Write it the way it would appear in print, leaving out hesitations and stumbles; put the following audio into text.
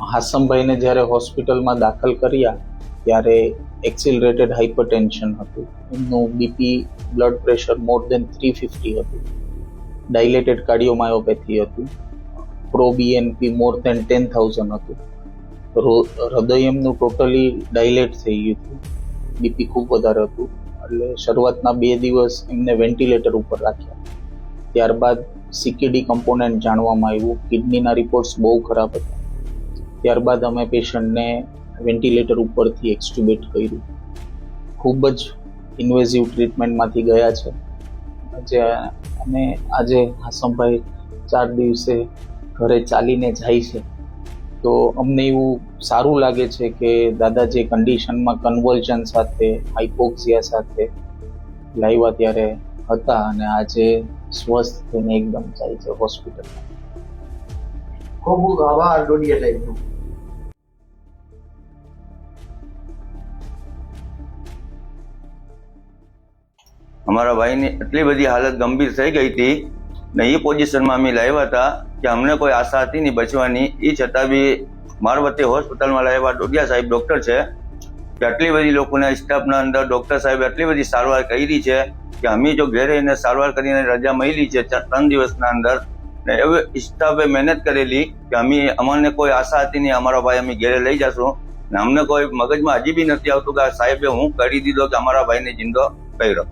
હાસમભાઈને જ્યારે હોસ્પિટલમાં દાખલ કર્યા ત્યારે એક્સિલરેટેડ હાઇપરટેન્શન હતું. એમનું બીપી બ્લડ પ્રેશર મોર દેન 350 હતું. ડાયલેટેડ કાર્ડિયોમાયોપેથી હતું. પ્રો બીએનપી મોર દેન 10,000 હતું. હૃદય એમનું ટોટલી ડાયલેટ થઈ ગયું હતું. બીપી ખૂબ વધારે હતું. એટલે શરૂઆતના 2 દિવસ એમને વેન્ટિલેટર ઉપર રાખ્યા. ત્યારબાદ સીકેડી કમ્પોનન્ટ જાણવામાં આવ્યું. કિડનીના રિપોર્ટ્સ બહુ ખરાબ હતા. ત્યારબાદ અમે પેશન્ટને વેન્ટિલેટર ઉપરથી એક્સ્ટ્યુબેટ કર્યું. ખૂબ જ ઇન્વેઝિવ ટ્રીટમેન્ટમાંથી ગયા છે. આજે હાસમભાઈ 4 દિવસે ઘરે ચાલીને જાય છે. તો અમને એવું સારું લાગે છે કે દાદા જે કન્ડિશનમાં કન્વલ્જન સાથે હાઇપોક્સિયા સાથે લાવ્યા ત્યારે હતા અને આજે સ્વસ્થ થઈને એકદમ જાય છે હોસ્પિટલમાં. ખૂબ ખૂબ આભાર ડોડિયા સાહેબનો. અમારા ભાઈની એટલી બધી હાલત ગંભીર થઈ ગઈ હતી ને એ પોઝિશનમાં અમે લાવ્યા હતા કે અમને કોઈ આશા હતી નહીં બચવાની. એ છતાં બી મારવતી હોસ્પિટલમાં લાવ્યા ડોડિયા સાહેબ ડૉક્ટર છે કે આટલી બધી લોકોના સ્ટાફના અંદર ડૉક્ટર સાહેબ એટલી બધી સારવાર કરી છે કે અમે જો ઘેરે એને સારવાર કરીને રજા મળી છે 3 દિવસના અંદર ને એવી સ્ટાફે મહેનત કરેલી કે અમને કોઈ આશા હતી નહીં અમારા ભાઈ અમે ઘેરે લઈ જશું ને અમને કોઈ મગજમાં હજી બી નથી આવતું કે સાહેબે હું કરી દીધો કે અમારા ભાઈને જિંદો કર્યો.